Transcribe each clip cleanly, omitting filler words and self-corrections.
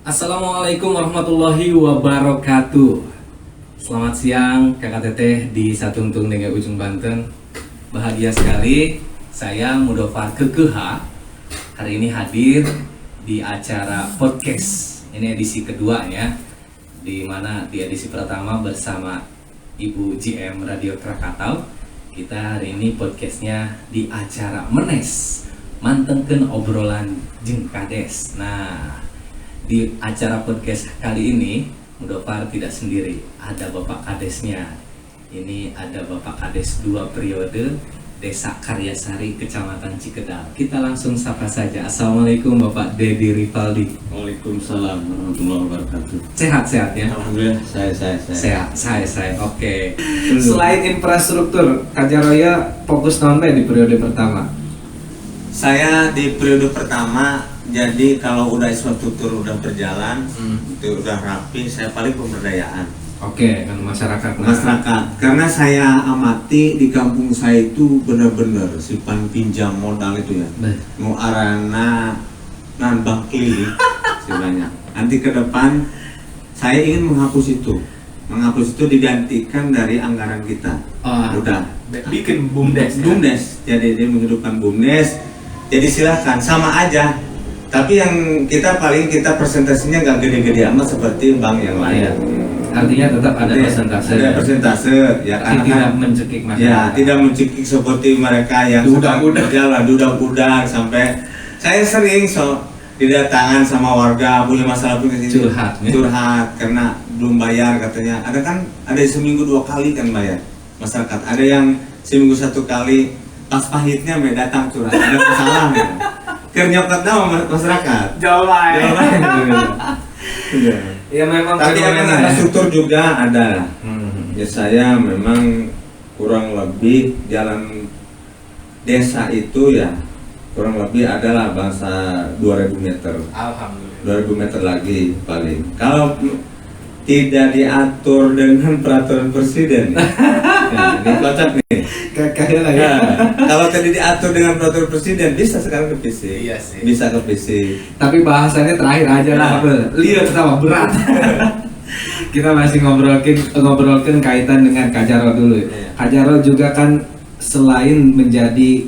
Assalamualaikum warahmatullahi wabarakatuh. Selamat siang kakak teteh di Satungtung Dengge Ujung Banten. Bahagia sekali saya Mudofar Kekeha hari ini hadir di acara podcast. Ini edisi kedua ya, di mana di edisi pertama bersama Ibu GM Radio Krakatau. Kita hari ini podcastnya di acara Menes Mantengkeun obrolan jeung kades. Nah, di acara podcast kali ini Mudofar tidak sendiri, ada Bapak Kadesnya. Ini ada Bapak Kades 2 periode Desa Karyasari, Kecamatan Cikedal. Kita langsung sapa saja. Assalamualaikum Bapak Dedi Rivaldi. Waalaikumsalam warahmatullahi wabarakatuh. Sehat-sehat ya? Alhamdulillah Sehat. Oke. Selain infrastruktur, Kajaroya fokus nonton di periode pertama. Saya di periode pertama, jadi kalau udah infrastruktur udah berjalan, itu udah rapi, saya paling pemberdayaan. Oke, kan masyarakat. Masyarakat, karena saya amati di kampung saya itu benar-benar simpan pinjam modal itu ya. Mau arana nambah keliling sebanyak. Nanti ke depan saya ingin menghapus itu digantikan dari anggaran kita. Udah Bikin BUMDes. BUMDes, jadi dia menghidupkan BUMDes. Jadi silahkan, sama aja. Tapi yang kita presentasinya nggak gede-gede amat seperti bank yang lain. Artinya tetap ada persentase. Ada persentase, ya. Tapi tidak mencekik masyarakat. Ya, tidak mencekik seperti mereka yang dudak-dudak sampai saya sering didatangan sama warga punya masalah punya sini. Curhat karena belum bayar katanya. Ada seminggu 2 kali kan bayar masyarakat. Ada yang seminggu 1 kali. Pas pahitnya datang curhat, ada masalah ya. Kernyokot nama masyarakat. Jawaban. Ya memang. Tapi infrastruktur juga ada. Ya saya memang kurang lebih jalan desa itu ya kurang lebih adalah bangsa 2000 meter. Alhamdulillah. 2000 meter lagi paling. Kalau tidak diatur dengan peraturan presiden, ya, ini kocak nih. Kalau tadi diatur dengan peraturan presiden bisa sekarang ke PC. Iya sih. Bisa ke PC. Tapi bahasannya terakhir aja lah. Lihat sama berat. Kita masih ngobrolkan kaitan dengan Kajaro dulu. Kajaro juga kan selain menjadi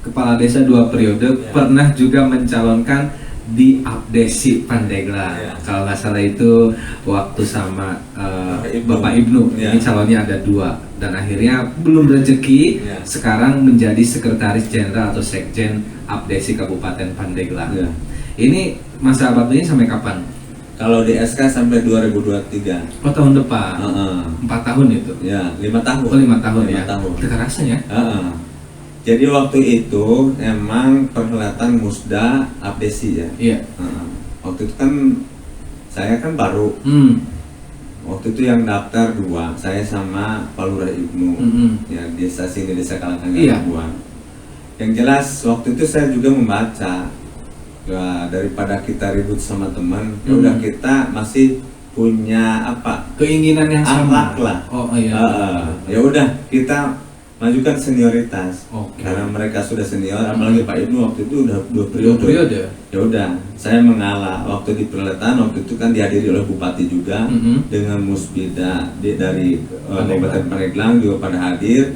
kepala desa 2 periode, pernah juga mencalonkan di Abdesi Pandeglang. Kalau nggak salah itu waktu sama Bapak Ibnu. Ini calonnya ada 2 dan akhirnya belum rezeki. Sekarang menjadi sekretaris jenderal atau sekjen Abdesi Kabupaten Pandeglang. Ini masa baktinya sampai kapan? Kalau di SK sampai 2023. Oh, tahun depan. 4 tahun itu. Ya, 5 tahun. Oh, 5 tahun ya. 5 tahun. Kekerasan ya. Jadi waktu itu emang perhelatan Musda Abdesi ya. Iya. Waktu itu kan saya kan baru. Waktu itu yang daftar 2, saya sama Pak Lurah Ibnu. Ya, desa sini, desa Kalangkangga 2. Yang jelas waktu itu saya juga membaca. Ya, daripada kita ribut sama teman, ya udah kita masih punya keinginan yang sama lah. Oh iya. Ya udah kita majukan senioritas. Karena mereka sudah senior, apalagi Pak Ibnu waktu itu udah 2 periode. Ya udah, saya mengalah waktu di perhelatan waktu itu kan dihadiri oleh Bupati juga dengan Musbida dari Kabupaten Pandeglang juga pada hadir.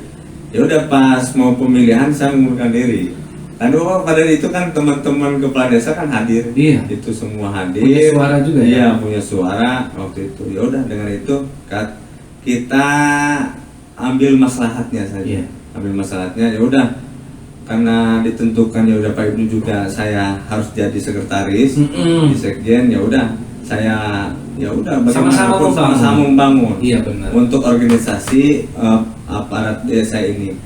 Ya udah pas mau pemilihan saya mengundurkan diri. Dan pada itu kan teman-teman kepala desa kan hadir. Iya. Itu semua hadir. Punya suara juga ya? Iya, punya suara waktu itu. Ya udah dengan itu kita ambil maslahatnya saja. Ambil maslahatnya ya udah. Karena ditentukan ya udah Pak Ibnu juga saya harus jadi sekretaris di sekjen, ya udah saya ya udah sama-sama membangun. Iya benar. Untuk organisasi aparat desa ini.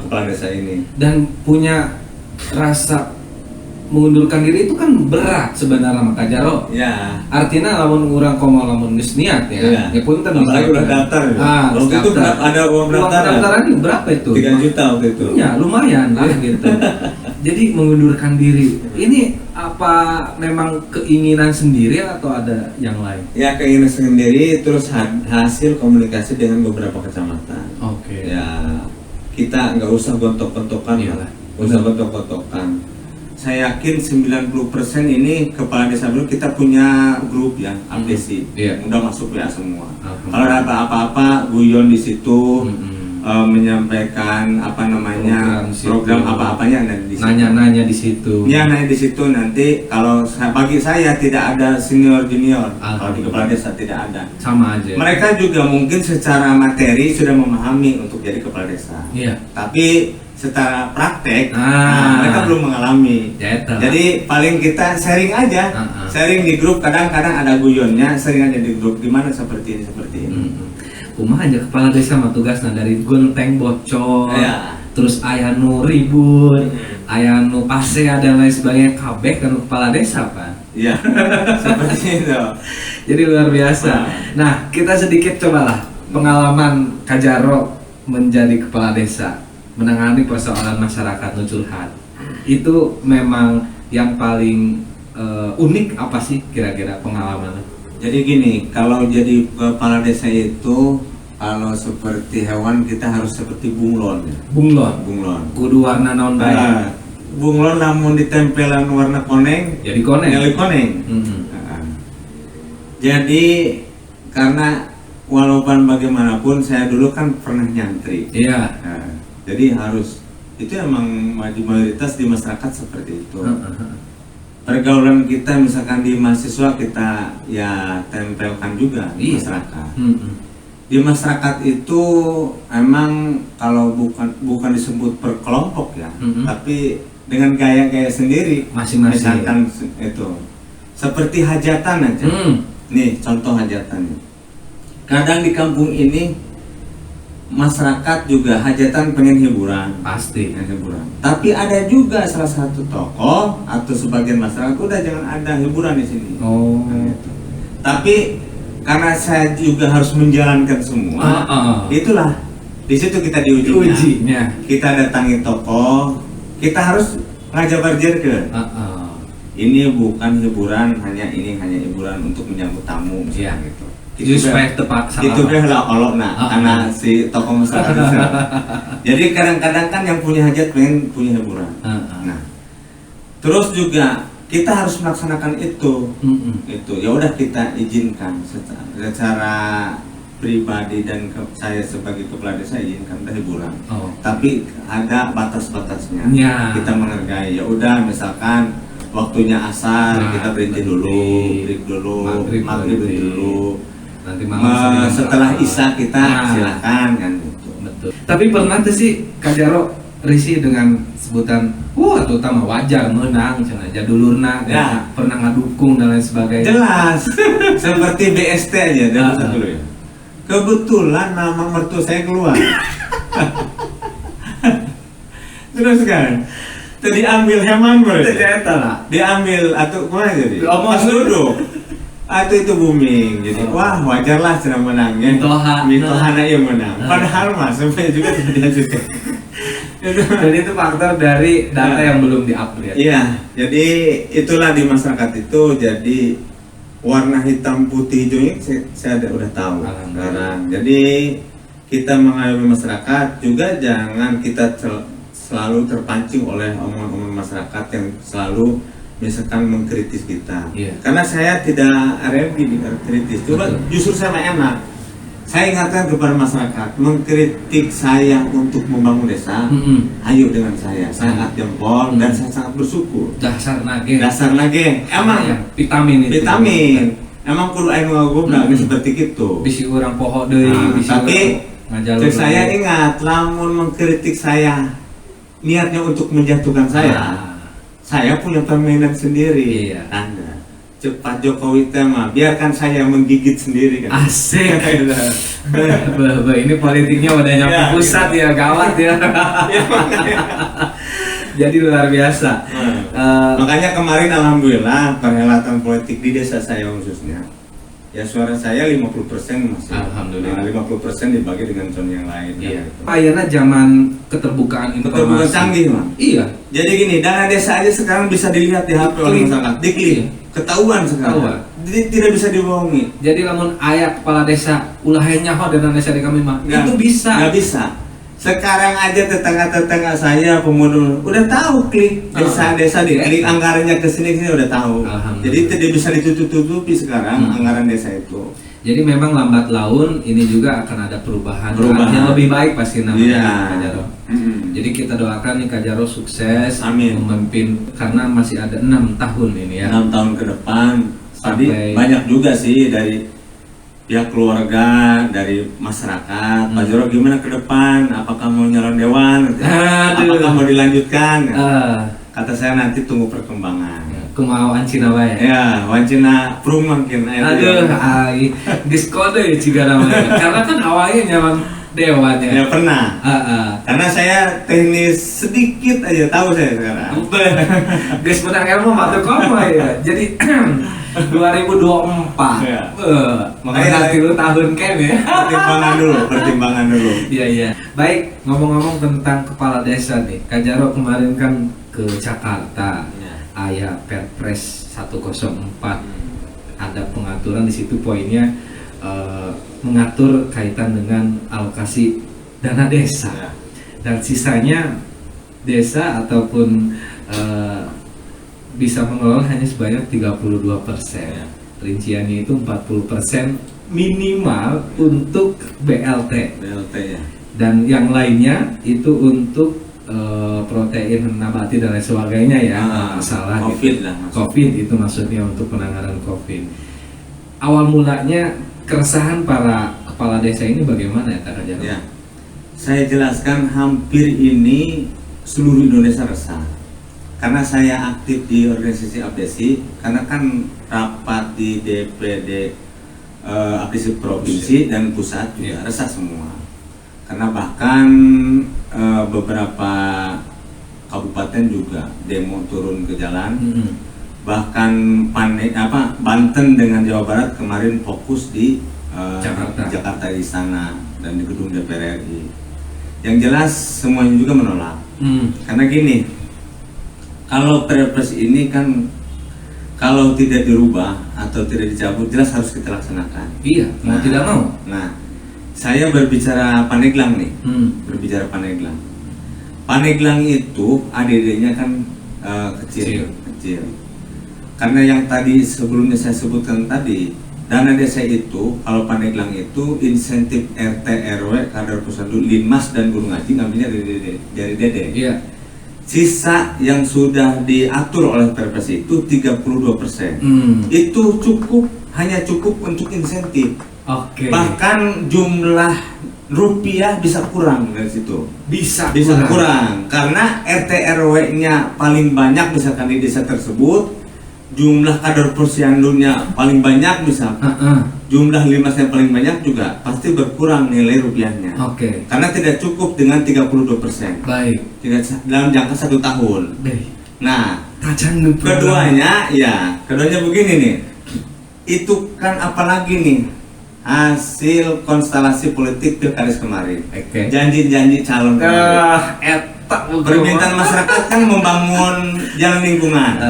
Kepala desa ini. Dan punya rasa mengundurkan diri itu kan berat sebenarnya sama Kajaro. Ya. Artinya lamun urang komo lamun geus niat ya. Ya punten apalagi udah daftar. Waktu itu ada uang pendaftaran berapa itu? 3 juta waktu itu. Ya, lumayan lah gitu. Jadi mengundurkan diri. Ini apa memang keinginan sendiri atau ada yang lain? Ya, keinginan sendiri terus hasil komunikasi dengan beberapa kecamatan. Ya, kita nggak usah gontok-gontokan lah. Usah gontok-gontokan. saya yakin 90% ini kepala desa dulu kita punya grup ya, aplikasi. Udah masuk ya semua. Kalau ada apa-apa guyon di situ. Menyampaikan apa namanya program apa-apanya ada di situ. Nanya-nanya di situ. Ya, nanya di situ nanti kalau bagi saya tidak ada senior junior. Kalau di kepala desa tidak ada. Sama aja. Mereka juga mungkin secara materi sudah memahami untuk jadi kepala desa. Iya. Tapi secara praktek mereka belum mengalami. Jadi paling kita sharing aja. Sharing di grup, kadang-kadang ada guyonnya, sharing aja di grup gimana seperti ini. Kumaha aja kepala desa mah tugasna dari genteng bocor, terus aya nu ribut, aya nu pase dan lain sebagainya, kabeh kan kepala desa kan. Iya. Seperti itu. Jadi luar biasa. Nah, kita sedikit cobalah pengalaman Kak Jarot menjadi kepala desa, menangani persoalan masyarakat nu curhat. Itu memang yang paling unik apa sih kira-kira pengalamannya? Jadi gini, kalau jadi kepala desa itu kalau seperti hewan kita harus seperti bunglon. Bunglon. Kudu warna naon bae. Bunglon namun ditempelan warna koneng, jadi koneng. Jadi karena walaupun bagaimanapun saya dulu kan pernah nyantri. Iya. Jadi harus itu emang mayoritas di masyarakat seperti itu. Pergaulan kita misalkan di mahasiswa kita ya tempelkan juga di masyarakat. Di masyarakat itu emang kalau bukan disebut per kelompok ya, tapi dengan gaya-gaya sendiri. Masing-masing. Misalkan itu seperti hajatan aja. Nih contoh hajatan. Kadang di kampung ini masyarakat juga hajatan pengen hiburan, pasti hiburan. Tapi ada juga salah satu tokoh atau sebagian masyarakat udah jangan ada hiburan di sini. Gitu. Tapi karena saya juga harus menjalankan semua, itulah di situ kita diujinya. Kita datangi tokoh, kita harus ngajabarjerkeun. Ini bukan hiburan, hanya hiburan untuk menyambut tamu misalnya gitu. Itu lah Allah karena si tokoh masyarakat itu. Jadi kadang-kadang kan yang punya hajat pengen punya hiburan. Nah, terus juga kita harus melaksanakan itu. Itu ya udah kita izinkan secara pribadi dan saya sebagai kepala desa izinkan udah hiburan. Tapi ada batas-batasnya. Kita menghargai. Ya udah misalkan waktunya asar kita berhenti dulu, break dulu, maghrib dulu. Nanti setelah isya kita silakan kan gitu. Betul. Tapi pernah tuh sih Kak Jarot risih dengan sebutan terutama wajar menang cenah jadulurna pernah ngadukung dan lain sebagainya. Jelas. Seperti BST aja dulu ya. Kebetulan nama mertua saya keluar. Terus kan diambil heman boleh. Diambil atau kemana jadi? Pas duduk. Atau itu booming, jadi wah wajarlah sedang menangnya. Mitohana yang menang. Padahal mas sampai juga tidak juga. Jadi itu faktor dari data yang belum di-upgrade. Iya, jadi itulah di masyarakat itu jadi warna hitam putih hijaunya saya udah tahu sekarang. Jadi kita mengayomi masyarakat juga jangan kita selalu terpancing oleh omongan-omongan masyarakat yang selalu misalkan mengkritis kita, karena saya tidak RMG kritis, coba justru saya enak. Saya ingatkan kepada masyarakat, mengkritik saya untuk membangun desa, ayo dengan saya sangat jempol dan saya sangat bersyukur. Dasar nage, emang vitamin, emang kudu aing ngagobrak seperti itu. Bisi orang poho deui, tapi saya ingat, lamun mengkritik saya, niatnya untuk menjatuhkan saya punya permainan sendiri. Anda cepat Jokowi tema, biarkan saya menggigit sendiri kan. Asik. Ini politiknya udah nyampe pusat ya, gawat ya. Jadi luar biasa. Makanya kemarin alhamdulillah perhelatan politik di desa saya khususnya, ya suara saya 50% masih. Alhamdulillah. 50% dibagi dengan zona yang lain. Ayeuna zaman keterbukaan informasi. Keterbukaan canggih, Bang. Iya. Jadi gini, dana desa aja sekarang bisa dilihat di HP oleh masyarakat. Diklik, ketahuan sekarang. Jadi tidak bisa dibohongi. Jadi lamun aya kepala desa ulah nyaho dana desa di kami mah. Itu bisa. Enggak bisa. Sekarang aja tetangga-tetangga saya pemulung udah tahu klik desa-desa di klik anggarannya ke sini udah tahu. Jadi tidak bisa ditutup-tutupi sekarang anggaran desa itu. Jadi memang lambat laun ini juga akan ada perubahan yang lebih baik pasti namanya Kak Jarot. Jadi kita doakan nih Kak Jarot sukses. Amin. Memimpin karena masih ada 6 tahun ini ya. 6 tahun ke depan. Tadi banyak juga sih dari pihak keluarga, dari masyarakat. Pak Jarot gimana ke depan? Apakah mau nyalon dewan? Apakah mau dilanjutkan? Kata saya nanti tunggu perkembangan. Kemauan Cina bae. Ya, wancina prum mungkin. Aduh, diskode ya juga namanya. Karena kan awalnya nyaman dewan ya. Ya pernah. Karena saya teknis sedikit aja tahu saya sekarang. Guys, benar ilmu mata kamu ya. Jadi 2024. Ya. Makanya nanti lu tahun kan ya. Pertimbangan dulu. Iya. Baik, ngomong-ngomong tentang kepala desa nih. Kak Jarot kemarin kan ke Jakarta. Aya Perpres 104. Ada pengaturan di situ poinnya mengatur kaitan dengan alokasi dana desa. Dan sisanya desa ataupun bisa mengelola hanya sebanyak 32%. Rinciannya itu 40% minimal untuk BLT ya. Dan yang lainnya itu untuk protein nabati dan lain sebagainya ya. Masalah COVID gitu. lah. COVID itu maksudnya untuk penanganan COVID. Awal mulanya keresahan para kepala desa ini bagaimana ya Kak Jarot? Ya. Saya jelaskan hampir ini seluruh Indonesia resah. Karena saya aktif di organisasi APDESI, karena kan rapat di DPD APDESI provinsi dan pusat juga resah semua. Karena bahkan beberapa kabupaten juga demo turun ke jalan. Bahkan Banten dengan Jawa Barat kemarin fokus di Jakarta di sana dan di gedung DPR RI. Yang jelas semuanya juga menolak. Karena gini, kalau Perpres ini kan kalau tidak dirubah atau tidak dicabut jelas harus kita laksanakan. Iya, mau tidak mau. Nah, saya berbicara Pandeglang nih. Berbicara Pandeglang. Pandeglang itu ADD-nya kan kecil. Karena yang tadi sebelumnya saya sebutkan tadi, dana desa itu kalau Pandeglang itu insentif RT RW kader posyandu Linmas dan Gunung Aji ngambilnya dari Dede. Iya. Sisa yang sudah diatur oleh Perpres itu 32%. Itu hanya cukup untuk insentif. Bahkan jumlah rupiah bisa kurang dari situ. Bisa kurang karena RT RW-nya paling banyak misalkan di desa tersebut, jumlah kader posyandunya paling banyak misalkan, jumlah limasnya paling banyak juga pasti berkurang nilai rupiahnya. Karena tidak cukup dengan 32%. Baik. Tidak dalam jangka 1 tahun. Nah, keduanya begini nih. Itu kan apalagi nih hasil konstelasi politik pilkades kemarin. Janji-janji calon kemarin. Permintaan masyarakat kan membangun jalan lingkungan,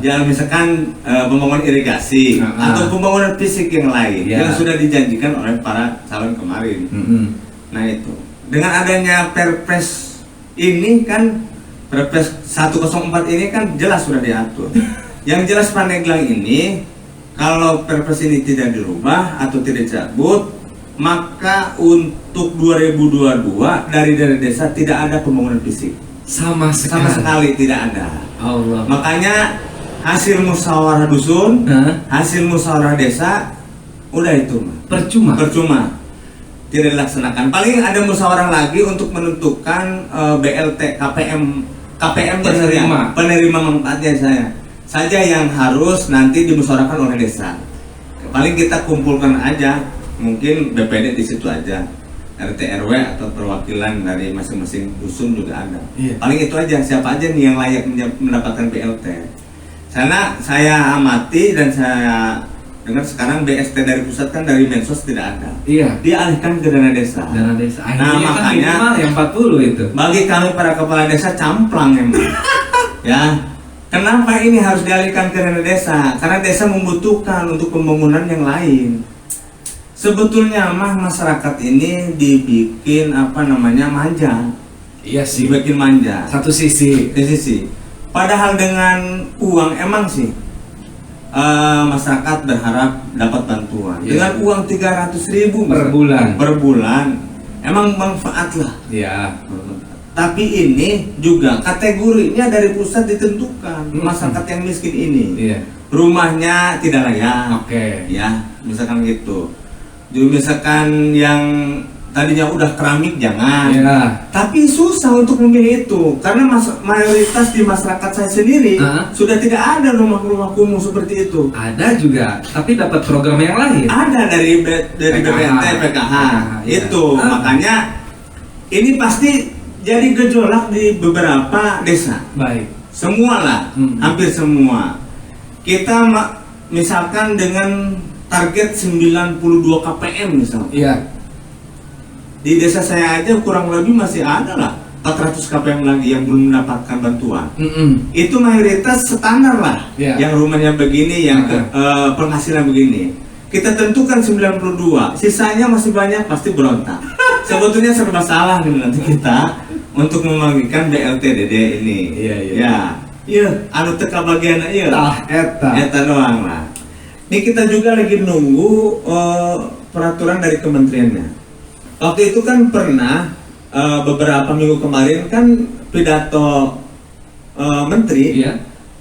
jalan misalkan pembangunan irigasi atau pembangunan fisik yang lain yang sudah dijanjikan oleh para calon kemarin. Nah itu dengan adanya Perpres ini kan Perpres 104 ini kan jelas sudah diatur. Yang jelas Pandeglang ini kalau Perpres ini tidak dirubah atau tidak dicabut, maka untuk 2022 dari desa tidak ada pembangunan fisik sama sekali tidak ada. Makanya hasil musyawarah dusun, hasil musyawarah desa udah itu percuma tidak dilaksanakan. Paling ada musyawarah lagi untuk menentukan BLT KPM penerima manfaatnya saja yang harus nanti dimusyawarahkan oleh desa. Paling kita kumpulkan aja, mungkin BPD di situ aja, RT RW atau perwakilan dari masing-masing dusun juga ada. Paling itu aja, siapa aja nih yang layak mendapatkan BLT. Karena saya amati dan saya dengar sekarang BST dari pusat kan dari Mensos tidak ada. Dialihkan ke dana desa. Nah makanya yang 40 itu. Bagi kami para kepala desa camplang emang. Ya. Kenapa ini harus dialihkan ke dana desa? Karena desa membutuhkan untuk pembangunan yang lain. Sebetulnya mah masyarakat ini dibikin manja. Iya sih. Dibikin manja. Satu sisi. Padahal dengan uang emang sih masyarakat berharap dapat bantuan. Dengan uang 300.000 per bulan emang manfaat lah. Iya. Tapi ini juga kategorinya dari pusat ditentukan. Masyarakat yang miskin ini, rumahnya tidak layak. Ya, misalkan gitu. Jadi misalkan yang tadinya udah keramik jangan. Tapi susah untuk memilih itu karena mayoritas di masyarakat saya sendiri sudah tidak ada rumah-rumah kumuh seperti itu. Ada juga, tapi dapat program yang lain. Ada dari BPNT, PKH. Itu makanya ini pasti jadi gejolak di beberapa desa. Baik. Semua lah, hampir semua. Kita misalkan dengan target 92 KPM misalnya. Iya. Di desa saya aja kurang lebih masih ada lah 400 KPM lagi yang belum mendapatkan bantuan. Itu mayoritas standar lah. Yang rumahnya begini, yang penghasilan begini. Kita tentukan 92, sisanya masih banyak pasti berontak. Sebetulnya serba salah nih nanti kita untuk memanggilkan BLT DD ini. Iya, anu teka bagian eta doang lah. Ini kita juga lagi nunggu peraturan dari kementeriannya. Waktu itu kan pernah beberapa minggu kemarin kan pidato menteri,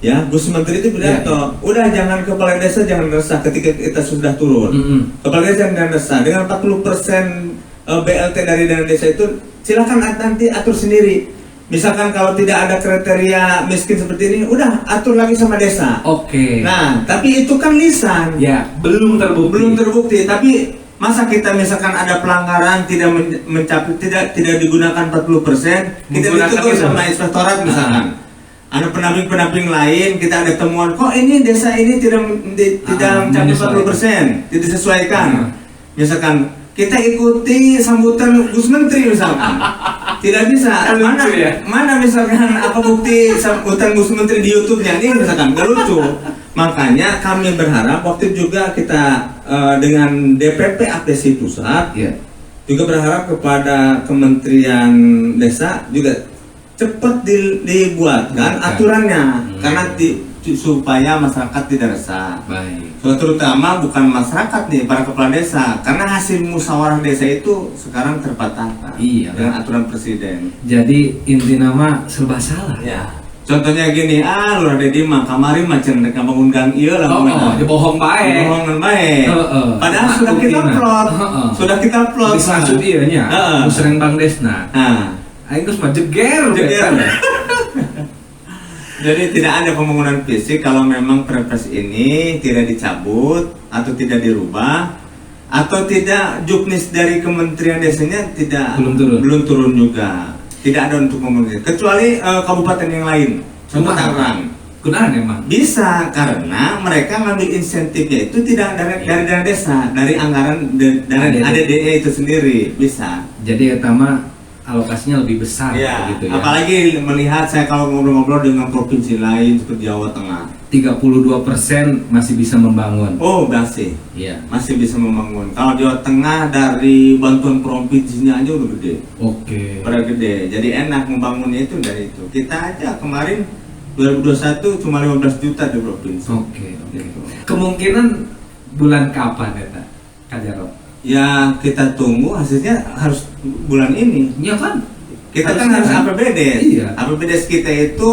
Gus Menteri itu pidato, udah jangan kepala desa jangan resah ketika kita sudah turun. Kepala desa jangan resah dengan 40% BLT dari dana desa itu silakan nanti atur sendiri. Misalkan kalau tidak ada kriteria miskin seperti ini, udah atur lagi sama desa. Nah, tapi itu kan lisan. Belum terbukti. Tapi masa kita misalkan ada pelanggaran tidak mencapai tidak digunakan 40%, kita ditegur sama inspektorat misalkan. Ada pendamping lain, kita ada temuan kok ini desa ini tidak mencapai 40%, tidak disesuaikan. Misalkan kita ikuti sambutan Gus Menteri misalkan. Tidak bisa. Mana misalkan apa bukti sambutan Gus Menteri di YouTube-nya ini misalkan gak lucu. Makanya kami berharap waktu juga kita dengan DPP APSI pusat juga berharap kepada Kementerian Desa juga cepat dibuatkan aturannya karena supaya masyarakat tidak resah. Terutama bukan masyarakat nih, para kepala desa, karena hasil musyawarah desa itu sekarang terbatalkan dengan aturan presiden. Jadi inti nama serba salah. Contohnya gini, Lurah Dedi mah kamari macam mereka bangun gang iya lah. Bohong baik. Padahal sudah kita plot. Disaksud iya nya. Musreng Bang Desna. Aing geus mah jeger. Jadi tidak ada pembangunan fisik kalau memang perpres ini tidak dicabut atau tidak dirubah atau tidak juknis dari Kementerian Desanya belum turun juga. Tidak ada untuk pembangunan kecuali kabupaten yang lain. Contoh Tangerang. Kenapa emang? Bisa karena mereka ngambil insentifnya itu tidak dari dana desa, dari anggaran dari ADDE itu sendiri bisa. Jadi pertama alokasinya lebih besar gitu ya. Apalagi melihat saya kalau ngobrol-ngobrol dengan provinsi lain seperti Jawa Tengah, 32% masih bisa membangun. Masih. Masih bisa membangun. Kalau Jawa Tengah dari bantuan provinsinya aja udah gede. Udah gede. Jadi enak membangunnya itu dari itu. Kita aja kemarin 2021 cuma 15 juta di provinsi. Gitu. Kemungkinan bulan kapan ya, Kak Jarot? Ya kita tunggu hasilnya harus bulan ini. Iya kan? Kita kan harus APBD. APBD kita itu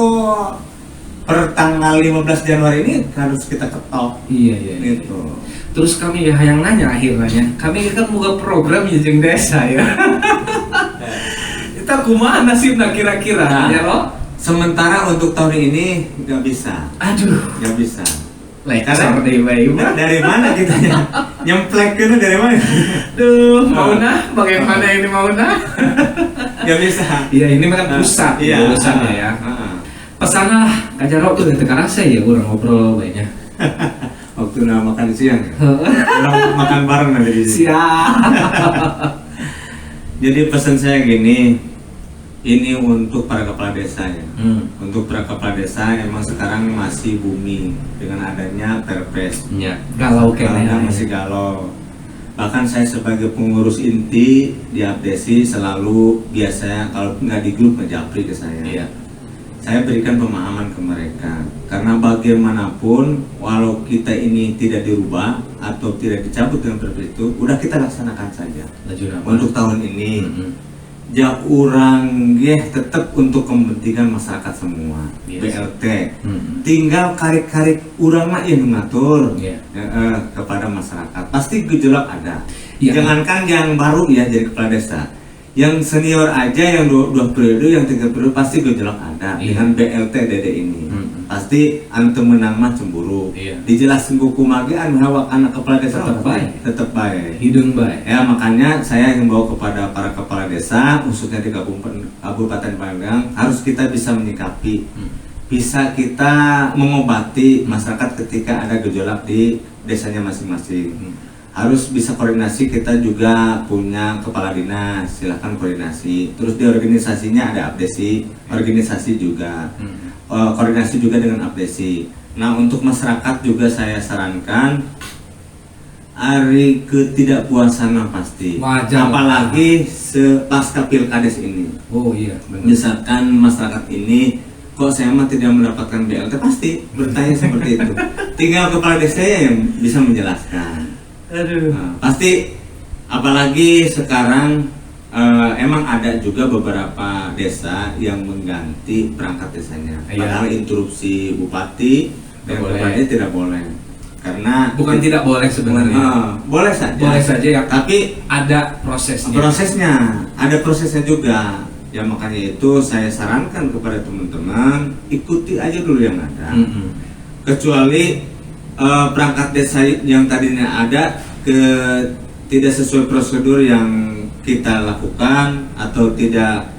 per tanggal 15 Januari ini harus kita ketok. Gitu. Terus kami yang nanya akhirnya, kami kan buka program jeung desa ya. Kita kumaha nasibna kira-kira ya loh? Sementara untuk tahun ini nggak bisa. Nggak bisa. Karena dari mana kita nyempleknya dari mana? Bagaimana ini mau Gak bisa. Ini kan pusat urusannya ya. Pesanlah Kak Jarot tuh dari Karasa ya orang ngobrol banyak. Waktu makan siang. Orang makan bareng nanti di sini. Jadi pesan saya gini, ini untuk para kepala desa ya. Untuk para kepala desa emang sekarang masih booming dengan adanya perpres. Galau kayaknya masih galau. Bahkan saya sebagai pengurus inti di Abdesi selalu biasanya kalau nggak di grup ngejapri ke saya. Iya. Saya berikan pemahaman ke mereka karena bagaimanapun walau kita ini tidak dirubah atau tidak dicabut dengan perpres itu, udah kita laksanakan saja. Untuk tahun ini. Ya orang tetap untuk kepentingan masyarakat semua. Yes. BLT tinggal karik-karik orang mah yang mengatur kepada masyarakat. Pasti gejolak ada. Jangankan yang baru ya jadi kepala desa, yang senior aja yang dua periode, yang 3 periode pasti gejolak ada dengan BLT Dede ini. Pasti antum menang mah cemburu. Dijelasin buku mage anu hawak anak kepala desa tetap baik. Hidung baik. Ya makanya saya himbau kepada para kepala desa khususnya di Kabupaten Pandeglang harus kita bisa menyikapi, bisa kita mengobati masyarakat ketika ada gejolak di desanya masing-masing. Harus bisa koordinasi, kita juga punya kepala dinas, silahkan koordinasi. Terus di organisasinya ada Abdesi, organisasi juga. Koordinasi juga dengan Abdesi. Nah untuk masyarakat juga saya sarankan hari ketidakpuasan pasti. Wajar. Apalagi pasca pilkades ini. Oh iya. Benar. Misalkan masyarakat ini kok saya mah tidak mendapatkan BLT, pasti bertanya seperti itu. Tinggal kepala desa yang bisa menjelaskan. Nah, pasti apalagi sekarang emang ada juga beberapa desa yang mengganti perangkat desanya. Padahal interupsi bupati dan bupati tidak boleh. Karena bukan tidak boleh sebenarnya. Boleh saja. Boleh saja ya. Tapi ada prosesnya. Ada prosesnya juga. Ya makanya itu saya sarankan kepada teman-teman ikuti aja dulu yang ada. Kecuali perangkat desa yang tadinya ada tidak sesuai prosedur yang kita lakukan atau tidak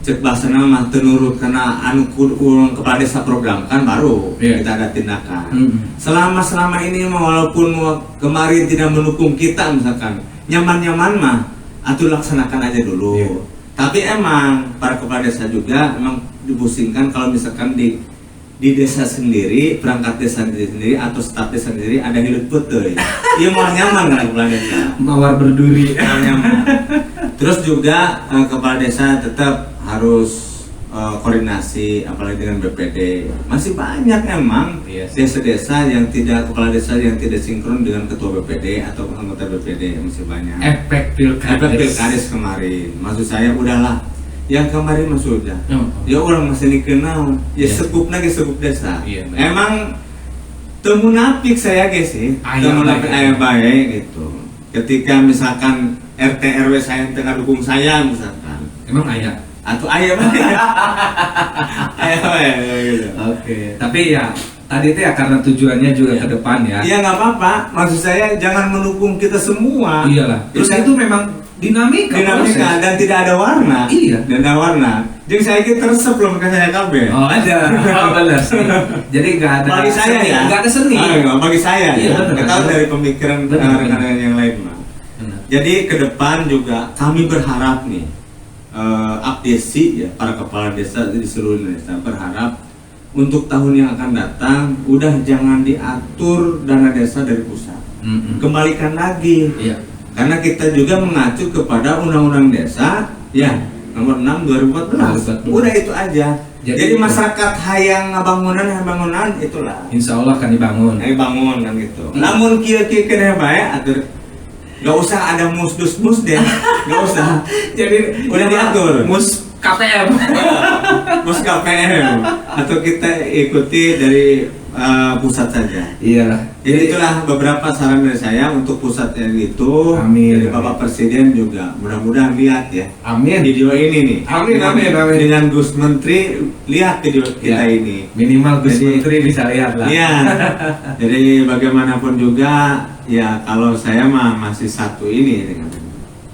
cek bahasa nama tenurut karena anu ulang kepala desa program kan baru kita ada tindakan. Selama ini walaupun kemarin tidak mendukung kita misalkan nyaman mah atau laksanakan aja dulu. Tapi emang para kepala desa juga emang dipusingkan kalau misalkan di desa sendiri, perangkat desa sendiri atau staf desa sendiri ada hidup putih. Iya mau nyaman kan kepala desa. Mawar berduri. Nyaman. Terus juga kepala desa tetap harus koordinasi apalagi dengan BPD. Masih banyak emang desa-desa yang tidak, kepala desa yang tidak sinkron dengan ketua BPD atau anggota BPD, masih banyak. Efek pilkades kemarin. Maksud saya udahlah. Yang kemarin mah sudah. Ya orang masih dikenal. Ya sekupnya ke sekup desa. Emang temunapik saya guys sih. Temunapik ayah baik gitu. Ketika misalkan RT RW saya tengah dukung saya misalkan. Emang ayah atau ayah baik. Ayah baik gitu. Oke. Tapi ya tadi itu ya karena tujuannya juga ke depan ya. Iya nggak apa-apa. Maksud saya jangan mendukung kita semua. Iyalah. Terus itu memang dinamika dan tidak ada warna. Iya. Dan ada warna. Jadi saya kira tersep belum ke saya KB. Oh ada. Benar sih. Jadi nggak ada. Bagi saya seni, ya. Nggak ada seni. Bagi saya. Iya, ya. Nggak tahu dari pemikiran rekan-rekan yang lain mah. Jadi ke depan juga kami berharap nih Abdesi ya para kepala desa di seluruh Indonesia berharap untuk tahun yang akan datang udah jangan diatur dana desa dari pusat. Kembalikan lagi. Iya. Karena kita juga mengacu kepada Undang-Undang Desa ya nomor 6 2014. Udah itu aja. Jadi masyarakat hayang bangunan itulah. Insya Allah kan dibangun. Bangun kan gitu. Namun kia-kia kena baik atur. Gak usah ada mus deh. Gak usah. Jadi udah diatur. Mus KPM. Mus KPM. Atau kita ikuti dari pusat saja. Iyalah. Jadi itulah beberapa saran dari saya untuk pusat yang itu. Amin. Dari Bapak Presiden juga mudah-mudahan lihat ya. Amin. Video ini nih. Amin. Dengan Gus Menteri lihat video kita ini. Minimal Gus Menteri bisa lihat lah. Iya. Jadi bagaimanapun juga ya kalau saya mah masih satu ini dengan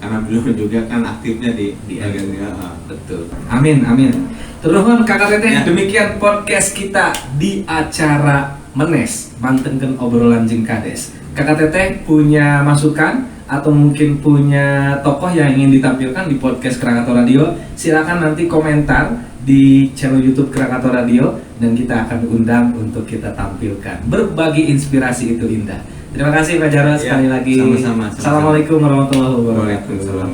karena beliau juga kan aktifnya di betul. Amin. Terus Kakak Teteh, demikian podcast kita di acara Menes Mantengkeun obrolan jeung Kades. Kakak Teteh punya masukan atau mungkin punya tokoh yang ingin ditampilkan di podcast Krakatau Radio, silakan nanti komentar di channel YouTube Krakatau Radio dan kita akan undang untuk kita tampilkan. Berbagi inspirasi itu indah. Terima kasih Pak Jarod sekali lagi. Sama-sama. Assalamualaikum warahmatullahi wabarakatuh. Waalaikumsalam.